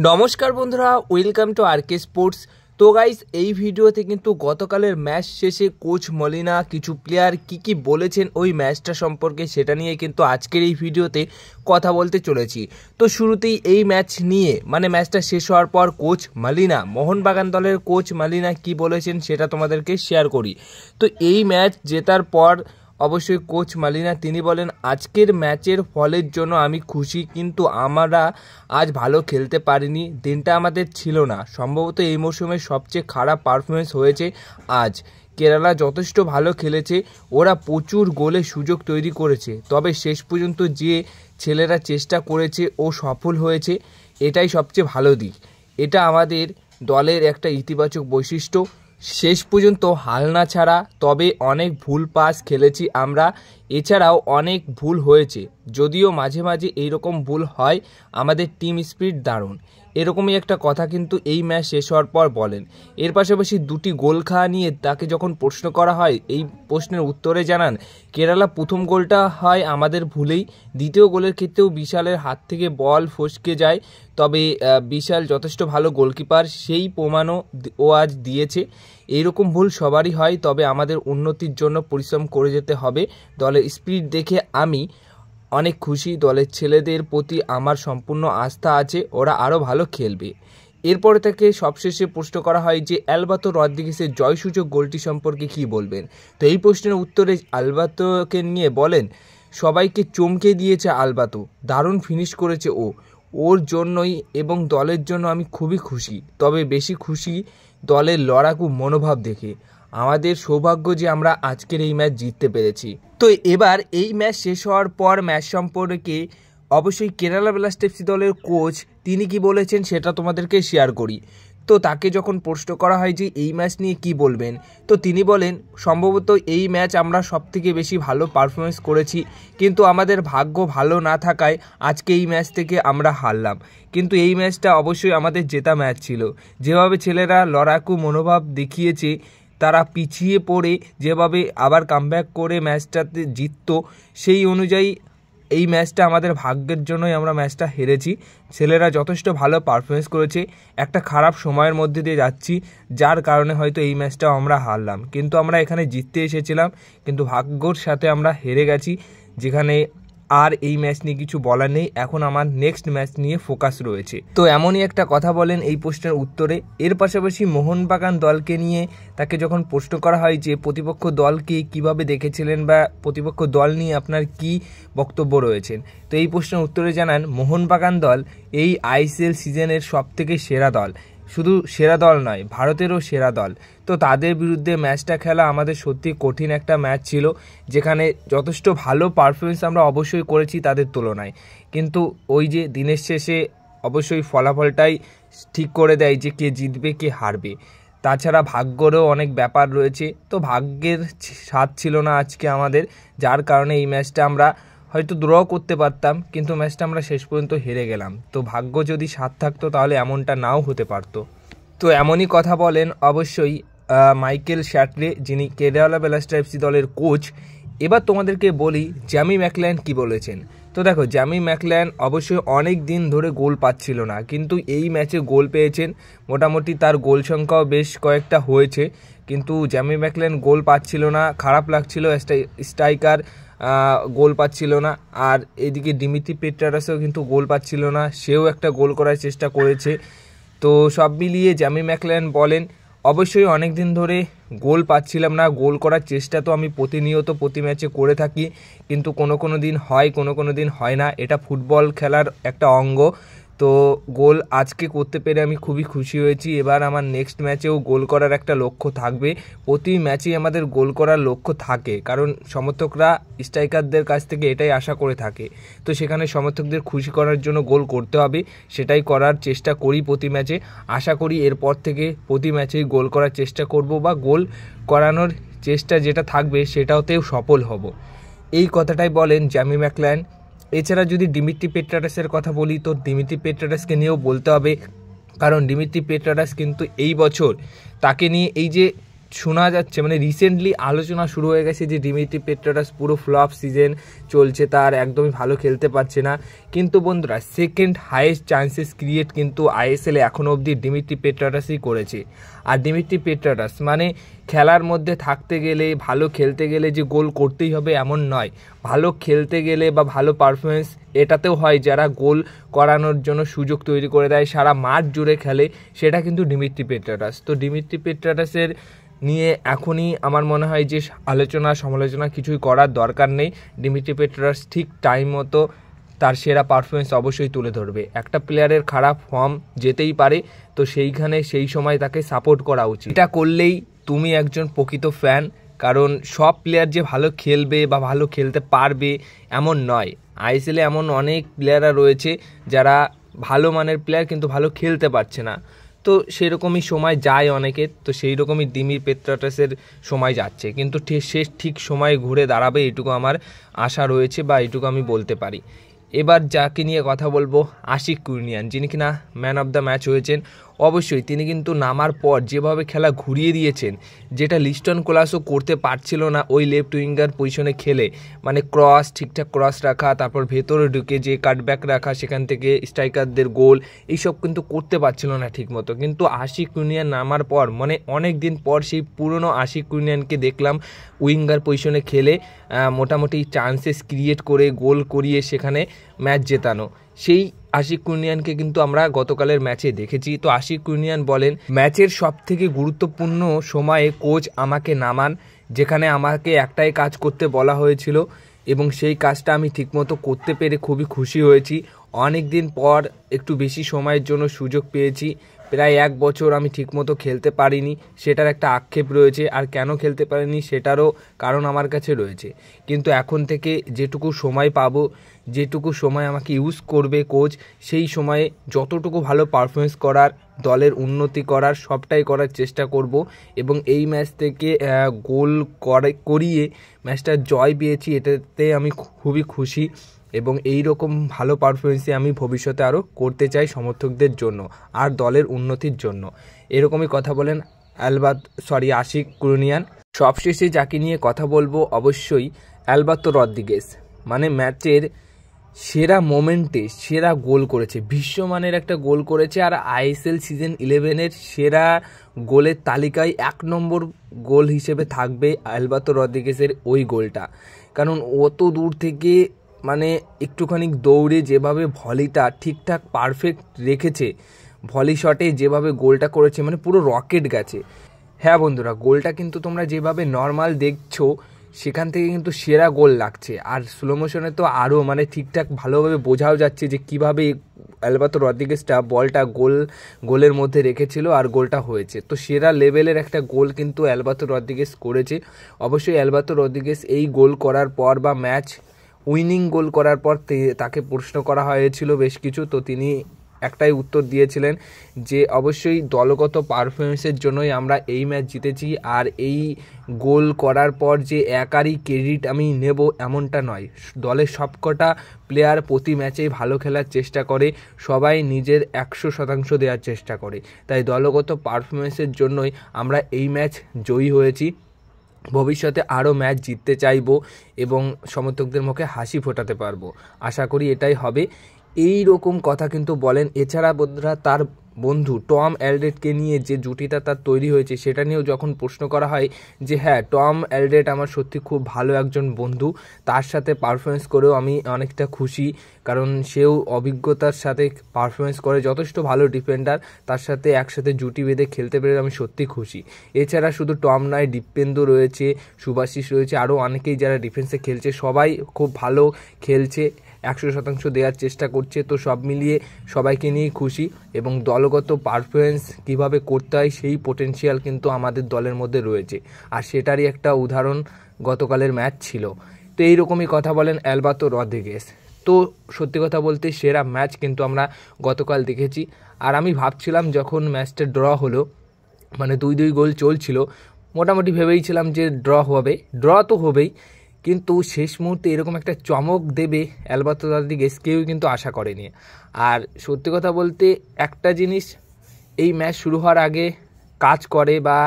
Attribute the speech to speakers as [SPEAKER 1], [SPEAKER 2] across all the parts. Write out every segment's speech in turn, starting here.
[SPEAKER 1] নমস্কার বন্ধুরা, welcome to আরকে sports. তো গাইস, এই ভিডিওতে কিন্তু গতকালের ম্যাচ শেষে কোচ মলিনা কিছু প্লেয়ার কি বলেছেন ওই ম্যাচটা সম্পর্কে সেটা নিয়ে কিন্তু আজকের এই ভিডিওতে কথা বলতে চলেছি। তো শুরুতেই এই ম্যাচ নিয়ে ম্যাচটা শেষ হওয়ার পর কোচ মলিনা, মোহনবাগান দলের কোচ মলিনা কি বলেছেন সেটা তোমাদেরকে শেয়ার করি। তো এই ম্যাচ জেতার পর অবশ্যই কোচ মলিনা তিনি বলেন, আজকের ম্যাচের ফলের জন্য আমি খুশি, কিন্তু আমরা আজ ভালো খেলতে পারিনি, দিনটা আমাদের ছিল না। সম্ভবত এই মৌসুমের সবচেয়ে খারাপ পারফরমেন্স হয়েছে আজ। কেরালা যথেষ্ট ভালো খেলেছে, ওরা প্রচুর গোলে সুযোগ তৈরি করেছে, তবে শেষ পর্যন্ত যে ছেলেরা চেষ্টা করেছে ও সফল হয়েছে, এটাই সবচেয়ে ভালো দিক। এটা আমাদের দলের একটা ইতিবাচক বৈশিষ্ট্য। শেষ পর্যন্ত হাল না ছাড়া, তবে অনেক ভুল পাস খেলেছি আমরা, এছাড়াও অনেক ভুল হয়েছে, যদিও মাঝে মাঝে এইরকম ভুল হয়। আমাদের টিম স্পিরিট দারুণ, এরকমই একটা কথা কিন্তু এই ম্যাচ শেষ হওয়ার পর বলেন। এর পাশাপাশি দুটি গোল খাওয়া নিয়ে তাকে যখন প্রশ্ন করা হয়, এই প্রশ্নের উত্তরে জানান, কেরালা প্রথম গোলটা হয় আমাদের ভুলেই, দ্বিতীয় গোলের ক্ষেত্রেও বিশালের হাত থেকে বল ফসকে যায়, তবে বিশাল যথেষ্ট ভালো গোলকিপার, সেই প্রমাণও ও আজ দিয়েছে। এইরকম ভুল সবারই হয়, তবে আমাদের উন্নতির জন্য পরিশ্রম করে যেতে হবে। দলের স্পিরিট দেখে আমি অনেক খুশি, দলের ছেলেদের প্রতি আমার সম্পূর্ণ আস্থা আছে, ওরা আরও ভালো খেলবে। এরপরে থেকে সবশেষে প্রশ্ন করা হয় যে আলবাতো রদ্রিগেজের জয়সূচক গোলটি সম্পর্কে কি বলবেন। তো এই প্রশ্নের উত্তরে আলবাতোকে নিয়ে বলেন, সবাইকে চমকে দিয়েছে আলবাতো, দারুণ ফিনিশ করেছে ওর জন্যই এবং দলের জন্য আমি খুবই খুশি, তবে বেশি খুশি দলের লড়াকু মনোভাব দেখে। আমাদের সৌভাগ্য যে আমরা আজকের এই ম্যাচ জিততে পেরেছি। তো এবার এই ম্যাচ শেষ হওয়ার পর ম্যাচ সম্পর্কে অবশ্যই কেরালা ব্লাস্টার্স এফসি দলের কোচ তিনি কি বলেছেন সেটা তোমাদেরকে শেয়ার করি। তো তাকে যখন প্রশ্ন করা হয় যে এই ম্যাচ নিয়ে কি বলবেন, তো তিনি বলেন, সম্ভবত এই ম্যাচ আমরা সবথেকে বেশি ভালো পারফরমেন্স করেছি, কিন্তু আমাদের ভাগ্য ভালো না থাকায় আজকে এই ম্যাচ থেকে আমরা হারলাম। কিন্তু এই ম্যাচটা অবশ্যই আমাদের জেতা ম্যাচ ছিল। যেভাবে ছেলেরা লড়াকু মনোভাব দেখিয়েছে, তারা পিছিয়ে পড়ে যেভাবে আবার কামব্যাক করে ম্যাচটাতে জিততো, সেই অনুযায়ী এই ম্যাচটা আমাদের ভাগ্যের জন্যই আমরা ম্যাচটা হেরেছি। ছেলেরা যথেষ্ট ভালো পারফরমেন্স করেছে, একটা খারাপ সময়ের মধ্যে দিয়ে যাচ্ছি, যার কারণে হয়তো এই ম্যাচটাও আমরা হারলাম, কিন্তু আমরা এখানে জিততে এসেছিলাম, কিন্তু ভাগ্যর সাথে আমরা হেরে গেছি, যেখানে আর এই ম্যাচ নিয়ে কিছু বলার নেই। এখন আমার নেক্সট ম্যাচ নিয়ে ফোকাস রয়েছে। তো এমনই একটা কথা বলেন এই প্রশ্নের উত্তরে। এর পাশাপাশি মোহনবাগান দলকে নিয়ে তাকে যখন প্রশ্ন করা হয় যে প্রতিপক্ষ দলকে কিভাবে দেখেছিলেন বা প্রতিপক্ষ দল নিয়ে আপনার কি বক্তব্য রয়েছেন, তো এই প্রশ্নের উত্তরে জানান, মোহনবাগান দল এই আইসিএল সিজনের সবথেকে সেরা দল, শুধু সেরা দল নয়, ভারতেরও সেরা দল। তো তাদের বিরুদ্ধে ম্যাচটা খেলা আমাদের সত্যি কঠিন একটা ম্যাচ ছিল, যেখানে যথেষ্ট ভালো পারফরমেন্স আমরা অবশ্যই করেছি তাদের তুলনায়, কিন্তু ওই যে দিনের শেষে অবশ্যই ফলাফলটাই ঠিক করে দেয় যে কে জিতবে কে হারবে। তাছাড়া ভাগ্যেরও অনেক ব্যাপার রয়েছে, তো ভাগ্যের সাথ ছিল না আজকে আমাদের, যার কারণে এই ম্যাচটা আমরা হয়তো ড্র করতে পারতাম, কিন্তু ম্যাচটা আমরা শেষ পর্যন্ত হেরে গেলাম। তো ভাগ্য যদি সাথ থাকতো তাহলে এমনটা নাও হতে পারতো। তো এমনই কথা বলেন অবশ্যই মাইকেল শ্যাট্রে, যিনি কেরালা ব্লাস্টার্স এফসি দলের কোচ। এবার তোমাদেরকে বলি জ্যামি ম্যাকল্যান কি বলেছেন। তো দেখো, জ্যামি ম্যাকল্যান অবশ্যই অনেক দিন ধরে গোল পাচ্ছিল না, কিন্তু এই ম্যাচে গোল পেয়েছেন, মোটামুটি তার গোল সংখ্যাও বেশ কয়েকটা হয়েছে, কিন্তু জ্যামি ম্যাকল্যান গোল পাচ্ছিল না, খারাপ লাগছিল। স্ট্রাইকার গোল পাচ্ছিল না, আর এদিকে ডিমিত্রি পেট্রারাসও কিন্তু গোল পাচ্ছিল না, সেও একটা গোল করার চেষ্টা করেছে। তো সব মিলিয়ে জ্যামি ম্যাকল্যান বলেন, অবশ্যই অনেক দিন ধরে গোল পাচ্ছিলাম না, গোল করার চেষ্টা তো আমি প্রতিনিয়ত প্রতি ম্যাচে করে থাকি, কিন্তু কোনো দিন হয়, কোনো দিন হয় না, এটা ফুটবল খেলার একটা অঙ্গ। তো গোল আজকে করতে পেরে আমি খুবই খুশি হয়েছি। এবার আমার নেক্সট ম্যাচেও গোল করার একটা লক্ষ্য থাকবে, প্রতি ম্যাচেই আমাদের গোল করার লক্ষ্য থাকে, কারণ সমর্থকরা স্ট্রাইকারদের কাছ থেকে এটাই আশা করে থাকে। তো সেখানে সমর্থকদের খুশি করার জন্য গোল করতে হবে, সেটাই করার চেষ্টা করি প্রতি ম্যাচে। আশা করি এরপর থেকে প্রতি ম্যাচেই গোল করার চেষ্টা করব, বা গোল করানোর চেষ্টা যেটা থাকবে সেটাতেও সফল হব, এই কথাটাই বলেন জ্যামি ম্যাকল্যান। এছাড়া যদি ডিমিত্রি পেট্রারাসের কথা বলি, তো ডিমিত্রি পেট্রারাসকে নিয়েও বলতে হবে, কারণ ডিমিত্রি পেট্রারাস কিন্তু এই বছর তাকে নিয়ে এই যে শোনা যাচ্ছে, মানে রিসেন্টলি আলোচনা শুরু হয়ে গেছে যে দিমিত্রি পেট্রাটাস পুরো ফ্লপ সিজন চলছে, তার একদমই ভালো খেলতে পারছে না। কিন্তু বন্ধুরা সেকেন্ড হাইয়েস্ট চান্সেস ক্রিয়েট কিন্তু আইএসএল এ এখনও অবধি দিমিত্রি পেট্রাটাসই করেছে। আর দিমিত্রি পেট্রাটাস মানে খেলার মধ্যে থাকতে গেলে, ভালো খেলতে গেলে যে গোল করতেই হবে এমন নয়, ভালো খেলতে গেলে বা ভালো পারফরমেন্স এটাতেও হয় যারা গোল করানোর জন্য সুযোগ তৈরি করে দেয়, সারা মাঠ জুড়ে খেলে, সেটা কিন্তু দিমিত্রি পেট্রাটাস। তো দিমিত্রি পেট্রাটাসের নিয়ে এখনই আমার মনে হয় যে আলোচনা সমালোচনা কিছুই করার দরকার নেই। দিমিত্রি পেট্রাটাস ঠিক টাইম মতো তার সেরা পারফরমেন্স অবশ্যই তুলে ধরবে। একটা প্লেয়ারের খারাপ ফর্ম যেতেই পারে, তো সেইখানে সেই সময় তাকে সাপোর্ট করা উচিত। এটা করলেই তুমি একজন প্রকৃত ফ্যান, কারণ সব প্লেয়ার যে ভালো খেলবে বা ভালো খেলতে পারবে এমন নয়। আইএসএলে এমন অনেক প্লেয়াররা রয়েছে যারা ভালো মানের প্লেয়ার কিন্তু ভালো খেলতে পারছে না, তো সেরকমই সময় যায় অনেকের। তো সেই রকমই দিমিত্রি পেট্রাটাসের সময় যাচ্ছে, কিন্তু সে ঠিক সময় ঘুরে দাঁড়াবে এটুকু আমার আশা রয়েছে, বা এটুকু আমি বলতে পারি। এবার যাকে নিয়ে কথা বলবো, আশিক কুনিয়ান, যিনি কিনা ম্যান অফ দ্য ম্যাচ হয়েছেন। অবশ্যই তিনি কিন্তু নামার পর যেভাবে খেলা ঘুরিয়ে দিয়েছেন, যেটা লিস্টন কোলাসও করতে পারছিল না ওই লেফট উইঙ্গার পজিশনে খেলে, মানে ক্রস ঠিকঠাক ক্রস রাখা, তারপর ভেতরে ঢুকে যে কাটব্যাক রাখা, সেখান থেকে স্ট্রাইকারদের গোল, এইসব কিন্তু করতে পারছিল না ঠিকমতো। কিন্তু আশিক কুনিয়ান নামার পর, মানে অনেক দিন পর সেই পুরনো আশিক কুনিয়ানকে দেখলাম উইঙ্গার পজিশনে খেলে মোটামুটি চান্সেস ক্রিয়েট করে গোল করিয়ে সেখানে ম্যাচ জেতানো। সেই আশিক কুনিয়ানকে কিন্তু আমরা গতকালের ম্যাচে দেখেছি। তো আশিক কুনিয়ান বলেন, ম্যাচের সবথেকে গুরুত্বপূর্ণ সময়ে কোচ আমাকে নামান, যেখানে আমাকে একটাই কাজ করতে বলা হয়েছিল এবং সেই কাজটা আমি ঠিকমতো করতে পেরে খুবই খুশি হয়েছি। অনেক দিন পর একটু বেশি সময়ের জন্য সুযোগ পেয়েছি, প্রায় 1 বছর আমি ঠিকমতো খেলতে পারিনি, সেটার একটা আক্ষেপ রয়েছে। আর কেন খেলতে পারিনি সেটারও কারণ আমার কাছে রয়েছে, কিন্তু এখন থেকে যেটুকু সময় পাবো, যেটুকু সময় আমাকে ইউজ করবে কোচ, সেই সময়ে যতটুকু ভালো পারফরমেন্স করার, দলের উন্নতি করার, সবটাই করার চেষ্টা করব। এবং এই ম্যাচ থেকে গোল করিয়ে ম্যাচটা জয় পেয়েছি, এটাতে আমি খুবই খুশি এবং এই রকম ভালো পারফরমেন্সই আমি ভবিষ্যতে আরও করতে চাই সমর্থকদের জন্য আর দলের উন্নতির জন্য। এরকমই কথা বলেন আশিক কুনিয়ান। সবশেষে যাকে নিয়ে কথা বলবো, অবশ্যই অ্যালবার্তো রদ্রিগেজ, মানে ম্যাচের সেরা মোমেন্টে সেরা গোল করেছে, বিশ্বমানের একটা গোল করেছে। আর আইএসএল সিজন 11-এর সেরা গোলের তালিকায় 1 নম্বর গোল হিসেবে থাকবে অ্যালবার্তো রদ্রিগেজের ওই গোলটা। কারণ অত দূর থেকে, মানে একটুখানি দৌড়ে যেভাবে ভলিটা ঠিকঠাক পারফেক্ট রেখেছে, ভলি শটে যেভাবে গোলটা করেছে, মানে পুরো রকেট গেছে। হ্যাঁ বন্ধুরা, গোলটা কিন্তু তোমরা যেভাবে নর্মাল দেখছো সেখান থেকে কিন্তু সেরা গোল লাগছে, আর স্লো মোশনে তো আরও মানে ঠিকঠাক ভালোভাবে বোঝাও যাচ্ছে যে কীভাবে অ্যালবার্তো রদ্রিগেজটা বলটা গোলের মধ্যে রেখেছিল আর গোলটা হয়েছে। তো সেরা লেভেলের একটা গোল কিন্তু অ্যালবার্তো রদ্রিগেজ করেছে। অবশ্যই অ্যালবার্তো রদ্রিগেজ এই গোল করার পর বা ম্যাচ উইনিং গোল করার পর তাকে প্রশ্ন করা হয়েছিল বেশ কিছু, তো তিনি একটাই উত্তর দিয়েছিলেন যে অবশ্যই দলগত পারফরমেন্সের জন্যই আমরা এই ম্যাচ জিতেছি, আর এই গোল করার পর যে একারই ক্রেডিট আমি নেব এমনটা নয়। দলের সবকটা প্লেয়ার প্রতি ম্যাচেই ভালো খেলার চেষ্টা করে, সবাই নিজের 100% দেওয়ার চেষ্টা করে, তাই দলগত পারফরমেন্সের জন্যই আমরা এই ম্যাচ জয়ী হয়েছি। ভবিষ্যতে আরও ম্যাচ জিততে চাইব এবং সমর্থকদের মুখে হাসি ফোটাতে পারবো, আশা করি এটাই হবে। এই রকম কথা কিন্তু বলেন। এছাড়া বন্ধুরা, তার বন্ধু টম অ্যালড্রেটকে নিয়ে যে জুটিটা তার তৈরি হয়েছে সেটা নিয়েও যখন প্রশ্ন করা হয় যে হ্যাঁ, টম অ্যালড্রেট আমার সত্যি খুব ভালো একজন বন্ধু, তার সাথে পারফরমেন্স করেও আমি অনেকটা খুশি, কারণ সেও অভিজ্ঞতার সাথে পারফরমেন্স করে, যথেষ্ট ভালো ডিফেন্ডার, তার সাথে একসাথে জুটি বেঁধে খেলতে পেরে আমি সত্যি খুশি। এছাড়া শুধু টম নয়, দীপেন্দু রয়েছে, সুভাশিস রয়েছে, আরও অনেকেই যারা ডিফেন্সে খেলছে, সবাই খুব ভালো খেলছে, 100% দেওয়ার চেষ্টা করছে। তো সব মিলিয়ে সবাইকে নিয়েই খুশি এবং দলগত পারফরমেন্স কীভাবে করতে হয় সেই পোটেনশিয়াল কিন্তু আমাদের দলের মধ্যে রয়েছে, আর সেটারই একটা উদাহরণ গতকালের ম্যাচ ছিল। তো এইরকমই কথা বলেন অ্যালবার্তো রদ্রিগেজ। তো সত্যি কথা বলতে সেরা ম্যাচ কিন্তু আমরা গতকাল দেখেছি। আর আমি ভাবছিলাম যখন ম্যাচটা ড্র হলো, মানে 2-2 গোল চলছিল, মোটামুটি ভেবেইছিলাম যে ড্র তো হবেই, কিন্তু শেষ মুহূর্তে এরকম একটা চমক দেবে অ্যালবার্তো রদ্রিগেজ কেউই কিন্তু আশা করেনি। আর সত্যি কথা বলতে একটা জিনিস, এই ম্যাচ শুরু হওয়ার আগে কাজ করে বা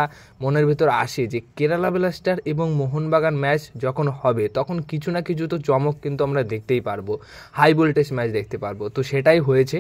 [SPEAKER 1] মনের ভেতর আসে যে কেরালা ব্লাস্টার এবং মোহনবাগান ম্যাচ যখন হবে তখন কিছু না কিছু তো চমক কিন্তু আমরা দেখতেই পারবো, হাই ভোল্টেজ ম্যাচ দেখতে পারবো। তো সেটাই হয়েছে।